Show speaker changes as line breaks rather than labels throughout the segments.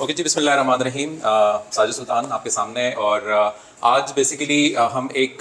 Okay जी, बिस्मिल्लाहिर्रहमानिर्रहीम। साजिद सुल्तान आपके सामने। और आज बेसिकली हम एक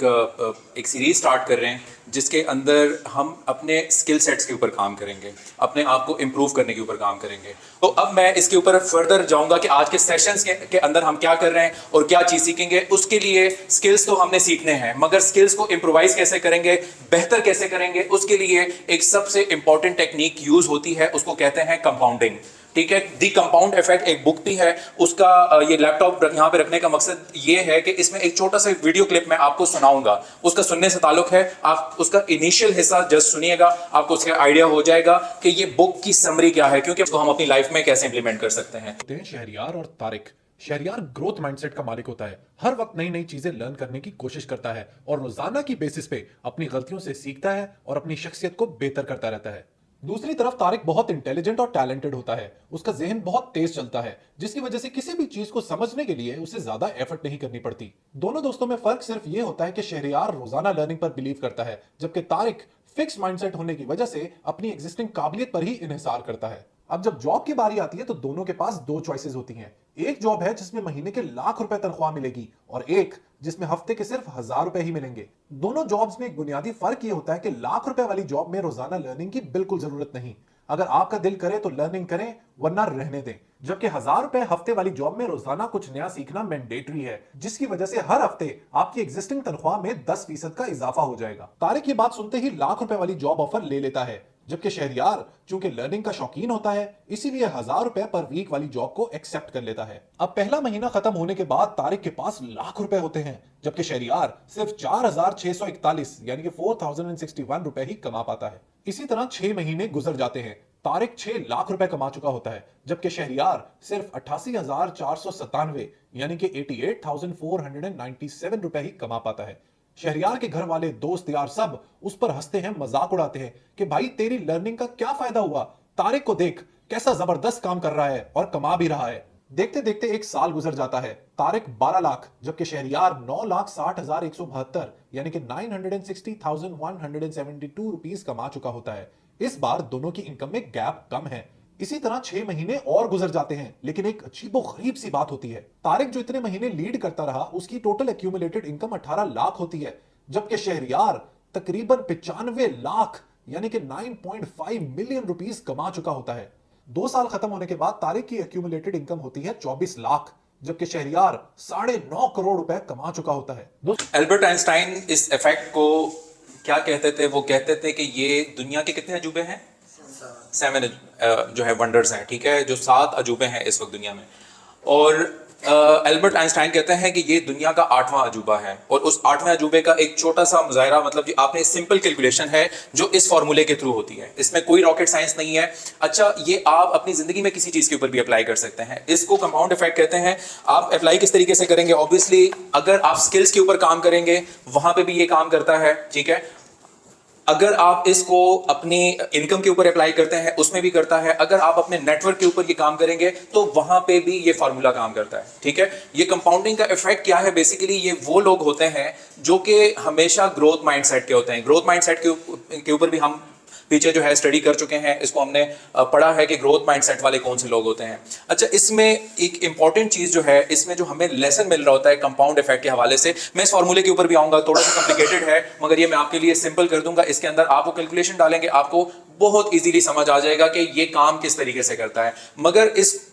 सीरीज़ स्टार्ट कर रहे हैं जिसके अंदर हम अपने स्किल सेट्स के ऊपर काम करेंगे, अपने आप को इम्प्रूव करने के ऊपर काम करेंगे। तो अब मैं इसके ऊपर फर्दर जाऊंगा कि आज के सेशंस के अंदर हम क्या कर रहे हैं और क्या चीज़ सीखेंगे। उसके लिए स्किल्स तो हमने सीखने हैं, मगर स्किल्स को इम्प्रोवाइज कैसे करेंगे, बेहतर कैसे करेंगे, उसके लिए एक सबसे इंपॉर्टेंट टेक्निक यूज़ होती है, उसको कहते हैं कंपाउंडिंग। ठीक है, दी कंपाउंड इफेक्ट एक बुक भी है। उसका ये लैपटॉप यहाँ पे रखने का मकसद ये है कि इसमें एक छोटा सा वीडियो क्लिप मैं आपको सुनाऊंगा, उसका सुनने से ताल्लुक है। आप उसका इनिशियल हिस्सा जस्ट सुनिएगा, आपको उसका आइडिया हो जाएगा कि ये बुक की समरी क्या है, क्योंकि उसको हम अपनी लाइफ में कैसे इंप्लीमेंट कर सकते हैं।
शहरियार और तारिक। शहरियार ग्रोथ माइंडसेट का मालिक होता है, हर वक्त नई नई चीजें लर्न करने की कोशिश करता है और रोजाना की बेसिस पे अपनी गलतियों से सीखता है और अपनी शख्सियत को बेहतर करता रहता है। दूसरी तरफ तारिक बहुत इंटेलिजेंट और टैलेंटेड होता है, उसका जहन बहुत तेज चलता है, जिसकी वजह से किसी भी चीज को समझने के लिए उसे ज्यादा एफर्ट नहीं करनी पड़ती। दोनों दोस्तों में फर्क सिर्फ ये होता है कि शहरियार रोजाना लर्निंग पर बिलीव करता है, जबकि तारिक फिक्स माइंडसेट होने की वजह से अपनी एग्जिस्टिंग काबिलियत पर ही इन्हिसार करता है। अब जब जॉब की बारी आती है तो दोनों के पास दो चॉइसेस होती हैं। एक जॉब है जिसमें महीने के लाख रुपए तनख्वाह मिलेगी और एक जिसमें हफ्ते के सिर्फ 1000 रुपए ही मिलेंगे। दोनों जॉब्स में एक बुनियादी फर्क ये होता है कि लाख रुपए वाली जॉब में रोजाना लर्निंग की बिल्कुल जरूरत नहीं। अगर आपका दिल करे तो लर्निंग करें, वरना रहने दें। जबकि 1000 रुपए हफ्ते वाली जॉब में रोजाना कुछ नया सीखना मैंडेटरी है, जिसकी वजह से हर हफ्ते आपकी एग्जिस्टिंग तनख्वाह में 10% का इजाफा हो जाएगा। तारिक ये बात सुनते ही लाख रुपए वाली जॉब ऑफर ले लेता है, जबकि शहरियार चूंकि लर्निंग का शौकीन होता है इसीलिए 1000 रुपए पर वीक वाली जॉब को एक्सेप्ट कर लेता है। अब पहला महीना खत्म होने के बाद तारिक के पास लाख रुपए होते हैं, जबकि शहरियार सिर्फ 4641 यानी कि 4061 रुपए ही कमा पाता है। इसी तरह 6 महीने गुजर जाते हैं, तारिक 6 लाख रुपए कमा चुका होता है, जबकि शहरियार सिर्फ 88,497 यानी कि 88,497 रुपए ही कमा पाता है। शहरियार के घर वाले, दोस्त यार सब उस पर हंसते हैं, मजाक उड़ाते हैं कि भाई तेरी लर्निंग का क्या फायदा हुआ, तारिक को देख कैसा जबरदस्त काम कर रहा है और कमा भी रहा है। देखते देखते एक साल गुजर जाता है, तारिक 12 लाख जबकि शहरियार 9,60,172 यानी कि 960,172 रुपीस कमा चुका होता है। इस बार दोनों की इनकम में गैप कम है। इसी तरह 6 महीने और गुजर जाते हैं, लेकिन एक अजीबोगरीब सी बात होती है। तारिक जो इतने महीने लीड करता रहा उसकी टोटल एक्यूमुलेटेड इनकम 18 लाख होती है, जबकि शहरियार तकरीबन 95 लाख यानी कि 9.5 मिलियन रुपीस कमा चुका होता है। 2 साल खत्म होने के बाद तारिक की एक्यूमुलेटेड इनकम होती है 24 लाख, जबकि शहरियार 9.5 करोड़ रुपए कमा चुका होता है।
एल्बर्ट आइंस्टाइन इस इफेक्ट को क्या कहते थे? वो कहते थे कि ये दुनिया के कितने अजूबे हैं? 7 जो है वंडर्स हैं, ठीक है, जो 7 अजूबे हैं इस वक्त दुनिया में। और एल्बर्ट आइंस्टाइन कहते हैं कि ये दुनिया का 8वां अजूबा है। और उस 8वें अजूबे का एक छोटा सा मुजाहिरा, मतलब कि आपने सिंपल कैलकुलेशन है जो इस फॉर्मूले के थ्रू होती है, इसमें कोई रॉकेट साइंस नहीं है। अच्छा, ये आप अपनी जिंदगी में किसी चीज के ऊपर भी अप्लाई कर सकते हैं। इसको कंपाउंड इफेक्ट कहते हैं। आप अप्लाई किस तरीके से करेंगे? ऑब्वियसली अगर आप स्किल्स के ऊपर काम करेंगे वहां पे भी ये काम करता है, ठीक है। अगर आप इसको अपनी इनकम के ऊपर अप्लाई करते हैं उसमें भी करता है। अगर आप अपने नेटवर्क के ऊपर ये काम करेंगे तो वहां पे भी ये फार्मूला काम करता है, ठीक है। ये कंपाउंडिंग का इफेक्ट क्या है? बेसिकली ये वो लोग होते हैं जो कि हमेशा ग्रोथ माइंडसेट के होते हैं। ग्रोथ माइंडसेट के ऊपर भी हम पीछे जो है स्टडी कर चुके हैं, इसको हमने पढ़ा है कि ग्रोथ माइंडसेट वाले कौन से लोग होते हैं। अच्छा, इसमें एक इंपॉर्टेंट चीज जो है, इसमें जो हमें लेसन मिल रहा होता है कंपाउंड इफेक्ट के हवाले से, मैं इस फॉर्मूले के ऊपर भी आऊंगा, थोड़ा सा कॉम्प्लिकेटेड है मगर ये मैं आपके लिए सिंपल कर दूंगा। इसके अंदर आप वो कैलकुलेशन डालेंगे, आपको बहुत इजीली समझ आ जाएगा कि ये काम किस तरीके से करता है। मगर इस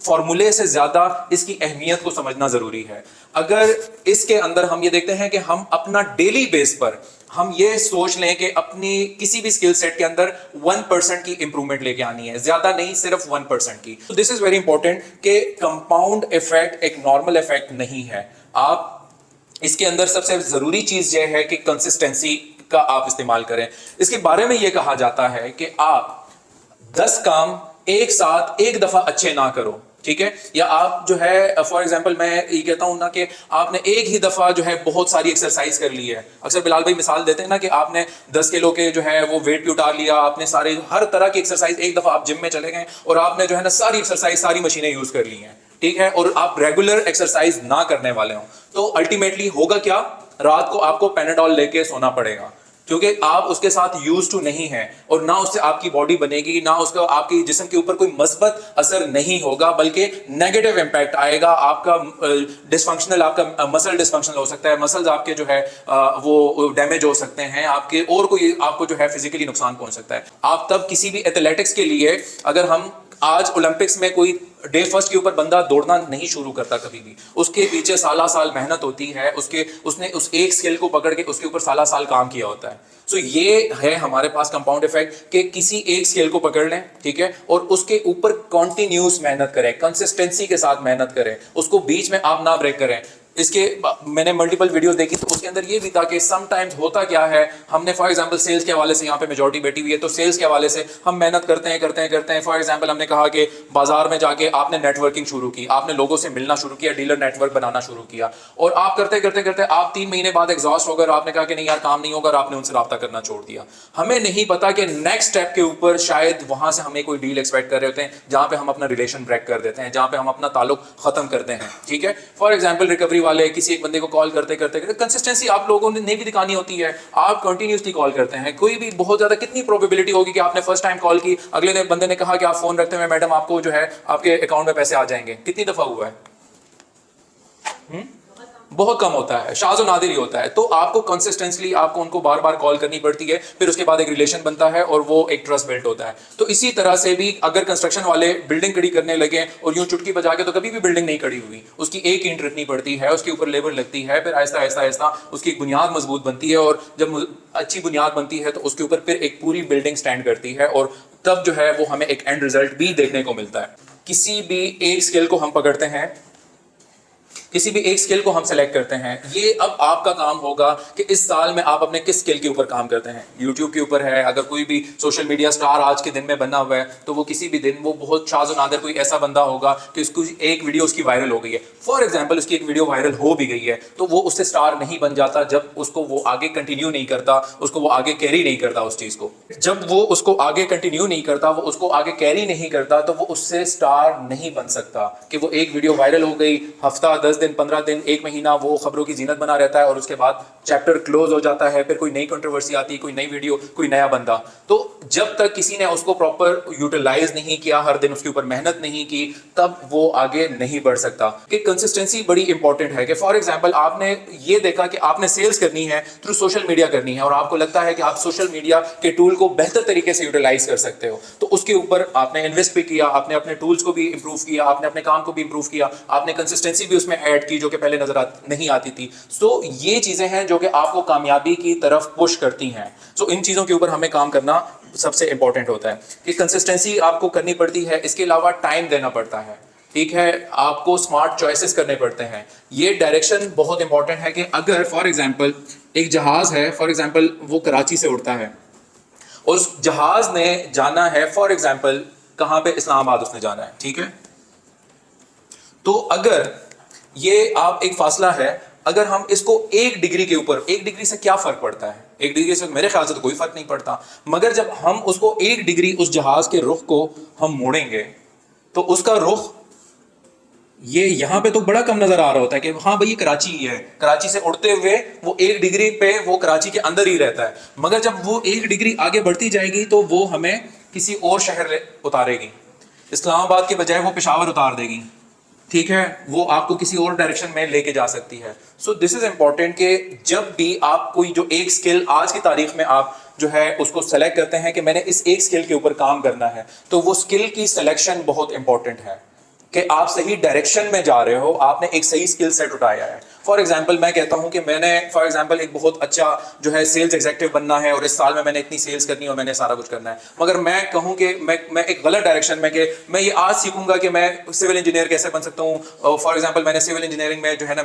फॉर्मूले से ज्यादा इसकी अहमियत को समझना जरूरी है। अगर इसके अंदर हम ये देखते हैं कि हम अपना डेली बेस पर हम ये सोच लें कि अपनी किसी भी स्किल सेट के अंदर 1% की इंप्रूवमेंट लेके आनी है, ज्यादा नहीं, सिर्फ 1% की। तो दिस इज वेरी इंपॉर्टेंट कि कंपाउंड इफेक्ट एक नॉर्मल इफेक्ट नहीं है। आप इसके अंदर सबसे जरूरी चीज यह है कि कंसिस्टेंसी का आप इस्तेमाल करें। इसके बारे में यह कहा जाता है कि आप 10 काम एक साथ एक दफा अच्छे ना करो, ठीक है। या आप जो है फॉर एग्जांपल मैं ये कहता हूं ना कि आपने एक ही दफा जो है बहुत सारी एक्सरसाइज कर ली है। अक्सर बिलाल भाई मिसाल देते हैं ना कि आपने 10 किलो के जो है वो वेट भी उतार लिया, आपने सारे हर तरह की एक्सरसाइज, एक दफा आप जिम में चले गए और आपने जो है ना सारी एक्सरसाइज, सारी मशीनें यूज कर ली हैं, ठीक है, और आप रेगुलर एक्सरसाइज ना करने वाले हो, तो अल्टीमेटली होगा क्या? रात को आपको पैनाडॉल लेके सोना पड़ेगा, क्योंकि आप उसके साथ यूज टू नहीं है और ना उससे आपकी बॉडी बनेगी, ना उसका आपके जिस्म के ऊपर कोई मस्बत असर नहीं होगा, बल्कि नेगेटिव इंपैक्ट आएगा। आपका डिसफंक्शनल, आपका मसल डिसफंक्शनल हो सकता है, मसल्स आपके जो है वो डैमेज हो सकते हैं आपके, और कोई आपको जो है फिजिकली नुकसान पहुंच सकता है। आप तब किसी भी एथलेटिक्स के लिए, अगर हम आज ओलंपिक्स में कोई डे फर्स्ट के ऊपर बंदा दौड़ना नहीं शुरू करता कभी भी, उसके पीछे साला साल मेहनत होती है, उसने उस एक स्किल को पकड़ के उसके ऊपर साला साल काम किया होता है। सो ये है हमारे पास कंपाउंड इफेक्ट कि किसी एक स्किल को पकड़ लें, ठीक है, और उसके ऊपर कॉन्टिन्यूस मेहनत करें, कंसिस्टेंसी के साथ मेहनत करें, उसको बीच में आप ना ब्रेक करें। इसके मैंने मल्टीपल वीडियोस देखी तो उसके अंदर ये भी था कि समटाइम्स होता क्या है, हमने फॉर एग्जांपल सेल्स के हवाले से, यहाँ पे मेजॉरिटी बैठी हुई है, तो सेल्स के हवाले से हम मेहनत करते हैं। फॉर एग्जांपल हमने कहा कि बाजार में जाके आपने नेटवर्किंग शुरू की, आपने लोगों से मिलना शुरू किया, डीलर नेटवर्क बनाना शुरू किया, और आप करते आप 3 महीने बाद एग्जॉस्ट हो गए, आपने कहा कि नहीं यार काम नहीं होगा, और आपने उनसे रब्ता करना छोड़ दिया। हमें नहीं पता कि नेक्स्ट स्टेप के ऊपर शायद वहां से हमें कोई डील एक्सपेक्ट कर रहे होते हैं, जहां पे हम अपना रिलेशन ब्रेक कर देते हैं, जहां पे हम अपना ताल्लुक खत्म करते हैं, ठीक है। फॉर एग्जांपल रिकवरी वाले किसी एक बंदे को कॉल करते कंसिस्टेंसी आप लोगों ने भी दिखानी होती है, आप कंटिन्यूसली कॉल करते हैं, कोई भी बहुत ज्यादा कितनी प्रोबेबिलिटी होगी कि आपने फर्स्ट टाइम कॉल की, अगले दिन बंदे ने कहा कि आप फोन रखते हुए मैडम आपको जो है आपके अकाउंट में पैसे आ जाएंगे, कितनी दफा हुआ है? बहुत कम होता है, शाज़ और नादिर ही होता है। तो आपको कंसिस्टेंटली आपको उनको बार बार कॉल करनी पड़ती है, फिर उसके बाद एक रिलेशन बनता है और वो एक ट्रस्ट बिल्ड होता है। तो इसी तरह से भी अगर कंस्ट्रक्शन वाले बिल्डिंग खड़ी करने लगे और यूं चुटकी बजा के, तो कभी भी बिल्डिंग नहीं खड़ी हुई, उसकी एक ईंट रखनी पड़ती है, उसके ऊपर लेबर लगती है, फिर आहिस्ता आहिस्ता आहिस्ता उसकी एक बुनियाद मजबूत बनती है, और जब अच्छी बुनियाद बनती है तो उसके ऊपर फिर एक पूरी बिल्डिंग स्टैंड करती है, और तब जो है वो हमें एक एंड रिजल्ट भी देखने को मिलता है। किसी भी एक स्किल को हम पकड़ते हैं, किसी भी एक स्किल को हम सेलेक्ट करते हैं, ये अब आपका काम होगा कि इस साल में आप अपने किस स्किल के ऊपर काम करते हैं। यूट्यूब के ऊपर है, अगर कोई भी सोशल मीडिया स्टार आज के दिन में बना हुआ है, तो वो किसी भी दिन वो बहुत शाज़ और नादिर कोई ऐसा बंदा होगा कि उसको एक वीडियो उसकी वायरल हो गई है, फॉर एग्जाम्पल उसकी एक वीडियो वायरल हो भी गई है, तो वो उससे स्टार नहीं बन जाता जब उसको वो आगे कंटिन्यू नहीं करता, उसको वो आगे कैरी नहीं करता उस चीज़ को। जब वो उसको आगे कंटिन्यू नहीं करता, वो उसको आगे कैरी नहीं करता, तो वो उससे स्टार नहीं बन सकता। कि वो एक वीडियो वायरल हो गई, हफ्ता 10 दिन 15 दिन एक महीना वो खबरों की जीनत बना रहता है, और उसके बाद चैप्टर क्लोज हो जाता है, फिर कोई नई कंट्रोवर्सी आती है, कोई नई वीडियो, कोई नया बंदा। तो जब तक किसी ने उसको प्रॉपर यूटिलाइज नहीं किया, हर दिन उसके ऊपर मेहनत नहीं की, तब वो आगे नहीं बढ़ सकता। कि कंसिस्टेंसी बड़ी इंपॉर्टेंट है। कि फॉर एग्जांपल आपने ये देखा कि आपने सेल्स करनी है, थ्रू सोशल मीडिया करनी है, और आपको लगता है कि आप सोशल मीडिया के टूल को बेहतर तरीके से यूटिलाइज कर सकते हो, तो उसके ऊपर आपने इन्वेस्ट भी किया, आपने अपने टूल्स को भी इंप्रूव किया, आपने अपने काम को भी इंप्रूव किया, आपने कंसिस्टेंसी भी उसमें ऐड की जो कि पहले नहीं आती थी। सो ये चीजें हैं जो कि आपको कामयाबी की तरफ पुश करती हैं। सो इन चीजों के ऊपर हमें काम करना सबसे इंपॉर्टेंट होता है कि कंसिस्टेंसी आपको करनी पड़ती है, इसके अलावा टाइम देना पड़ता है, ठीक है, आपको स्मार्ट चॉइसेस करने पड़ते हैं। ये डायरेक्शन बहुत इंपॉर्टेंट है कि अगर फॉर एग्जांपल एक जहाज है, फॉर एग्जांपल वो कराची से उड़ता है, और उस जहाज ने जाना है फॉर एग्जांपल कहां पे, इस्लामाबाद उसने जाना है, ठीक है। तो अगर ये आप एक फासला है, अगर हम इसको 1 डिग्री के ऊपर, 1 डिग्री से क्या फर्क पड़ता है? 1 डिग्री से मेरे ख्याल से तो कोई फर्क नहीं पड़ता, मगर जब हम उसको 1 डिग्री उस जहाज के रुख को हम मोड़ेंगे, तो उसका रुख ये यहां पे तो बड़ा कम नजर आ रहा होता है कि हाँ भाई ये कराची ही है, कराची से उड़ते हुए वो 1 डिग्री पे वो कराची के अंदर ही रहता है, मगर जब वो 1 डिग्री आगे बढ़ती जाएगी तो वो हमें किसी और शहर उतारेगी, इस्लामाबाद के बजाय वो पेशावर उतार देगी, ठीक है, वो आपको किसी और डायरेक्शन में लेके जा सकती है। सो दिस इज इंपॉर्टेंट कि जब भी आप कोई जो एक स्किल आज की तारीख में आप जो है उसको सेलेक्ट करते हैं कि मैंने इस एक स्किल के ऊपर काम करना है, तो वो स्किल की सिलेक्शन बहुत इंपॉर्टेंट है कि आप सही डायरेक्शन में जा रहे हो, आपने एक सही स्किल सेट उठाया है। फॉर एग्जांपल मैं कहता हूं कि मैंने फॉर एग्जांपल एक बहुत अच्छा जो है सेल्स एग्जीक्यूटिव बनना है, और इस साल में मैंने इतनी सेल्स करनी है और मैंने सारा कुछ करना है, मगर मैं कहूं कि मैं एक गलत डायरेक्शन में, कि मैं ये आज सीखूंगा कि मैं सिविल इंजीनियर कैसे बन सकता हूँ। फॉर एग्जाम्पल मैंने सिविल इंजीनियरिंग में जो है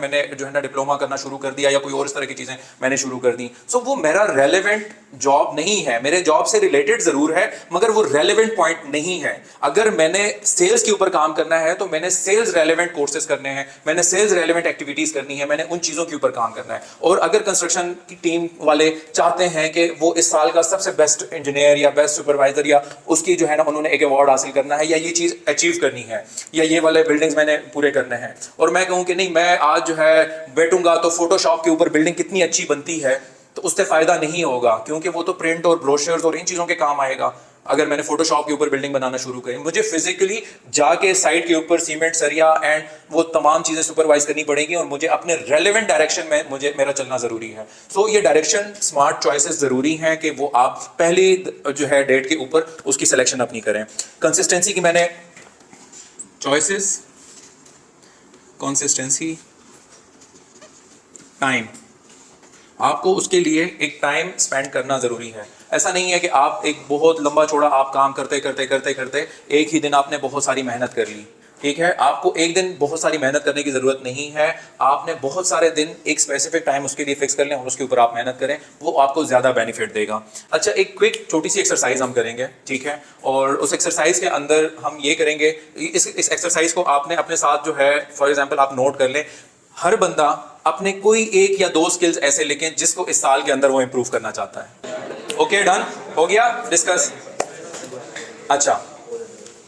ना डिप्लोमा करना शुरू कर दिया, या कोई और इस तरह की चीज़ें मैंने शुरू कर दी। सो वो मेरा रेलिवेंट जॉब नहीं है, मेरे जॉब से रिलेटेड जरूर है, मगर वो रेलिवेंट पॉइंट नहीं है। अगर मैंने सेल्स के ऊपर काम करना है तो मैंने सेल्स रेलिवेंट कोर्सेज करने हैं, मैंने सेल्स रेलिवेंट एक्टिविटीज करनी है, मैंने उन चीजों के ऊपर काम करना है। और अगर कंस्ट्रक्शन की टीम वाले चाहते हैं कि वो इस साल का सबसे बेस्ट इंजीनियर या बेस्ट सुपरवाइजर, या उसकी जो है ना उन्होंने एक अवार्ड हासिल करना है, या ये चीज अचीव करनी है, या ये वाले बिल्डिंग्स मैंने पूरे करने हैं, और मैं कहूँ कि नहीं मैं आज जो है बैठूंगा तो फोटोशॉप के ऊपर बिल्डिंग कितनी अच्छी बनती है, तो उससे फायदा नहीं होगा, क्योंकि वो तो प्रिंट और ब्रोशर्स और इन चीजों के काम आएगा। अगर मैंने फोटोशॉप के ऊपर बिल्डिंग बनाना शुरू करी, मुझे फिजिकली जाके साइट के ऊपर सीमेंट, सरिया एंड वो तमाम चीजें सुपरवाइज करनी पड़ेगी, और मुझे अपने रेलेवेंट डायरेक्शन में मेरा चलना जरूरी है। सो ये डायरेक्शन स्मार्ट चॉइसेस जरूरी हैं कि वो आप पहली जो है डेट के ऊपर उसकी सिलेक्शन अपनी करें। कंसिस्टेंसी की मैंने चॉइसेस, कंसिस्टेंसी, टाइम, आपको उसके लिए एक टाइम स्पेंड करना जरूरी है। ऐसा नहीं है कि आप एक बहुत लंबा चौड़ा आप काम करते करते करते करते एक ही दिन आपने बहुत सारी मेहनत कर ली, ठीक है। आपको एक दिन बहुत सारी मेहनत करने की जरूरत नहीं है, आपने बहुत सारे दिन एक स्पेसिफिक टाइम उसके लिए फिक्स कर लें और उसके ऊपर आप मेहनत करें, वो आपको ज्यादा बेनिफिट देगा। अच्छा, एक क्विक छोटी सी एक्सरसाइज हम करेंगे, ठीक है, और उस एक्सरसाइज के अंदर हम ये करेंगे, इस एक्सरसाइज को आपने अपने साथ जो है फॉर एग्जाम्पल आप नोट कर लें। हर बंदा अपने कोई एक या दो स्किल्स ऐसे लिखें जिसको इस साल के अंदर वो इंप्रूव करना चाहता है। ओके, डन हो गया डिस्कस। अच्छा,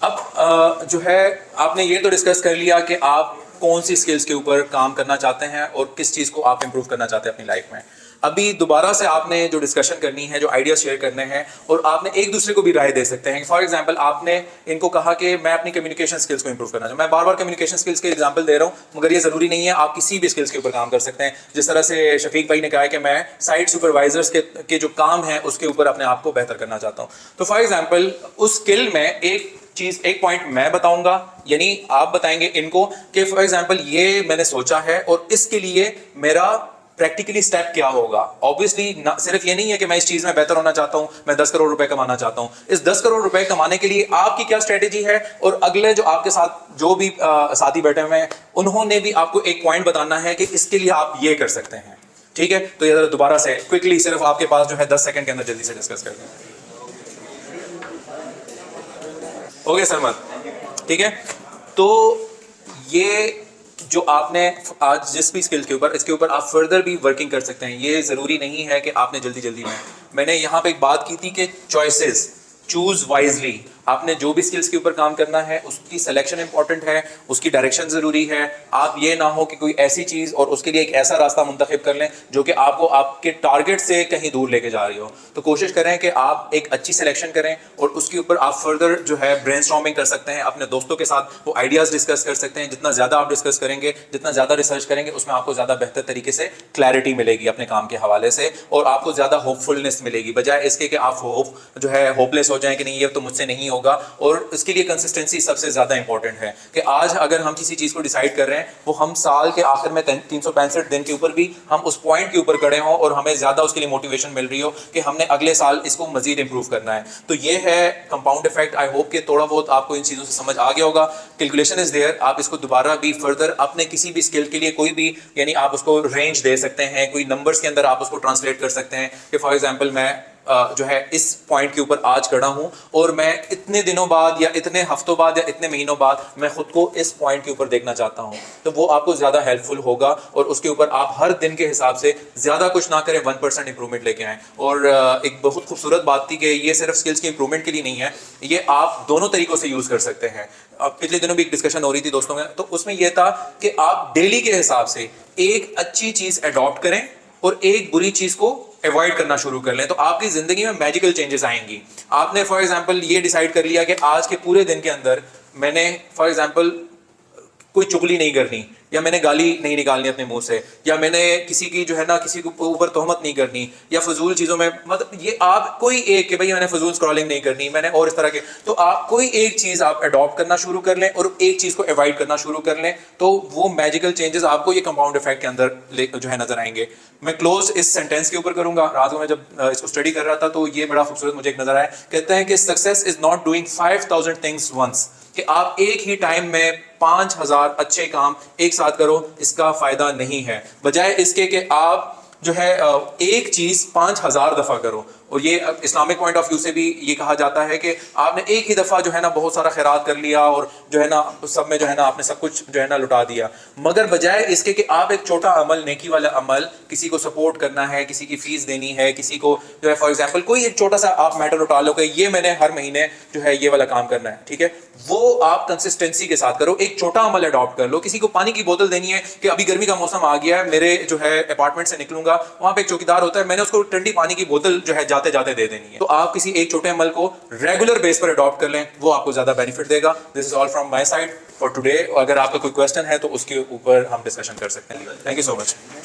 अब जो है आपने ये तो डिस्कस कर लिया कि आप कौन सी स्किल्स के ऊपर काम करना चाहते हैं और किस चीज़ को आप इंप्रूव करना चाहते हैं अपनी लाइफ में। अभी दोबारा से आपने जो डिस्कशन करनी है, जो आइडिया शेयर करने हैं, और आपने एक दूसरे को भी राय दे सकते हैं। फॉर एग्जांपल आपने इनको कहा कि मैं अपनी कम्युनिकेशन स्किल्स को इंप्रूव करना चाहूँ। मैं बार बार कम्युनिकेशन स्किल्स के एग्जांपल दे रहा हूँ, मगर ये जरूरी नहीं है, आप किसी भी स्किल्स के ऊपर काम कर सकते हैं। जिस तरह से शफीक भाई ने कहा है कि मैं साइट सुपरवाइजर्स के जो काम है उसके ऊपर अपने आप को बेहतर करना चाहता हूँ, तो फॉर एग्जाम्पल उस स्किल में एक पॉइंट मैं बताऊंगा, यानी आप बताएंगे इनको कि फॉर एग्जांपल ये मैंने सोचा है और इसके लिए मेरा प्रैक्टिकली स्टेप क्या होगा। ऑब्वियसली सिर्फ ये नहीं है कि मैं इस चीज में बेहतर होना चाहता हूं, मैं 10 करोड़ रुपए कमाना चाहता हूं। इस 10 करोड़ रुपए कमाने के लिए आपकी क्या स्ट्रेटेजी है, और अगले जो आपके साथ जो भी साथी बैठे हुए हैं उन्होंने भी आपको एक पॉइंट बताना है कि इसके लिए आप ये कर सकते हैं, ठीक है। तो ये दोबारा से क्विकली सिर्फ आपके पास जो है 10 सेकंड के अंदर जल्दी से डिस्कस करते हैं। ओके सरमद, ठीक है। तो ये जो आपने आज जिस भी स्किल के ऊपर, इसके ऊपर आप फर्दर भी वर्किंग कर सकते हैं। ये जरूरी नहीं है कि आपने जल्दी जल्दी में, मैंने यहाँ पे एक बात की थी कि चॉइसेस, चूज वाइजली। आपने जो भी स्किल्स के ऊपर काम करना है उसकी सिलेक्शन इंपॉर्टेंट है, उसकी डायरेक्शन जरूरी है। आप ये ना हो कि कोई ऐसी चीज और उसके लिए एक ऐसा रास्ता मुंतखब कर लें जो कि आपको आपके टारगेट से कहीं दूर लेके जा रही हो। तो कोशिश करें कि आप एक अच्छी सिलेक्शन करें और उसके ऊपर आप फर्दर जो है ब्रेनस्टॉर्मिंग कर सकते हैं, अपने दोस्तों के साथ वो आइडियाज डिस्कस कर सकते हैं। जितना ज्यादा आप डिस्कस करेंगे, जितना ज्यादा रिसर्च करेंगे, उसमें आपको ज्यादा बेहतर तरीके से क्लैरिटी मिलेगी अपने काम के हवाले से, और आपको ज्यादा होपफुलनेस मिलेगी, बजाय इसके कि आप होपलेस हो जाएं कि नहीं ये तो मुझसे नहीं होगा। और इसके लिए कंसिस्टेंसी सबसे ज्यादा इंपॉर्टेंट है कि आज अगर हम किसी चीज को डिसाइड कर रहे हैं, वो हम साल के आखिर में 365 दिन के ऊपर भी हम उस पॉइंट के ऊपर खड़े हों और हमें ज्यादा उसके लिए मोटिवेशन मिल रही हो कि हमने अगले साल इसको मजीद इंप्रूव करना है। तो ये है कंपाउंड इफेक्ट। आई होप कि थोड़ा बहुत आपको इन चीजों से समझ आ गया होगा। कैलकुलेशन इज देयर, आप इसको दोबारा भी फर्दर अपने किसी भी स्किल के लिए कोई भी, यानी आप उसको रेंज दे सकते हैं, कोई नंबर्स के अंदर आप उसको ट्रांसलेट कर सकते हैं कि फॉर एग्जांपल मैं जो है इस पॉइंट के ऊपर आज खड़ा हूं और मैं इतने दिनों बाद या इतने हफ्तों बाद या इतने महीनों बाद मैं खुद को इस पॉइंट के ऊपर देखना चाहता हूं। तो वो आपको ज्यादा हेल्पफुल होगा और उसके ऊपर आप हर दिन के हिसाब से ज्यादा कुछ ना करें, 1% इंप्रूवमेंट लेके आए। और एक बहुत खूबसूरत बात थी कि ये सिर्फ स्किल्स की इंप्रूवमेंट के लिए नहीं है, ये आप दोनों तरीकों से यूज कर सकते हैं। अब पिछले दिनों भी एक डिस्कशन हो रही थी दोस्तों में, तो उसमें यह था कि आप डेली के हिसाब से एक अच्छी चीज अडॉप्ट करें और एक बुरी चीज को अवॉइड करना शुरू कर लें, तो आपकी जिंदगी में मैजिकल चेंजेस आएंगी। आपने फॉर एग्जांपल ये डिसाइड कर लिया कि आज के पूरे दिन के अंदर मैंने फॉर एग्जांपल कोई चुगली नहीं करनी, या मैंने गाली नहीं निकालनी अपने मुंह से, या मैंने किसी की जो है ना किसी के ऊपर तोहमत नहीं करनी, या फजूल चीजों में, मतलब ये आप कोई एक कि भाई मैंने फजूल स्क्रॉलिंग नहीं करनी, मैंने और इस तरह के, तो आप कोई एक चीज आप अडॉप्ट करना शुरू कर लें और एक चीज को अवॉइड करना शुरू कर लें, तो वो मैजिकल चेंजेस आपको ये कंपाउंड इफेक्ट के अंदर जो है नजर आएंगे। मैं क्लोज इस सेंटेंस के ऊपर करूंगा। रात को मैं जब इसको स्टडी कर रहा था तो ये बड़ा खूबसूरत मुझे एक नजर आया। कहते हैं कि success is not doing 5000 things once, कि आप एक ही टाइम में 5000 अच्छे काम एक साथ करो, इसका फायदा नहीं है। बजाय इसके कि आप जो है एक चीज 5000 दफा करो, और ये इस्लामिक पॉइंट ऑफ व्यू से भी ये कहा जाता है कि आपने एक ही दफ़ा जो है ना बहुत सारा खैरात कर लिया और जो है ना सब में जो है ना आपने सब कुछ जो है ना लुटा दिया, मगर बजाय इसके कि आप एक छोटा अमल, नेकी वाला अमल, किसी को सपोर्ट करना है, किसी की फीस देनी है, किसी को जो है फॉर एग्जांपल कोई एक छोटा सा आप मैटर उठा लो कि ये मैंने हर महीने जो है ये वाला काम करना है, ठीक है, वो आप कंसिस्टेंसी के साथ करो, एक छोटा अमल अडॉप्ट कर लो। किसी को पानी की बोतल देनी है कि अभी गर्मी का मौसम आ गया है, मेरे जो है अपार्टमेंट से निकलूंगा, वहां पे एक चौकीदार होता है, मैंने उसको ठंडी पानी की बोतल जो है जाते जाते दे देनी है। तो आप किसी एक छोटे अमल को रेगुलर बेस पर अडॉप्ट कर लें, वो आपको ज्यादा बेनिफिट देगा। This is all from my side for today. अगर आपका कोई क्वेश्चन है तो उसके ऊपर हम डिस्कशन कर सकते हैं। Thank you so much.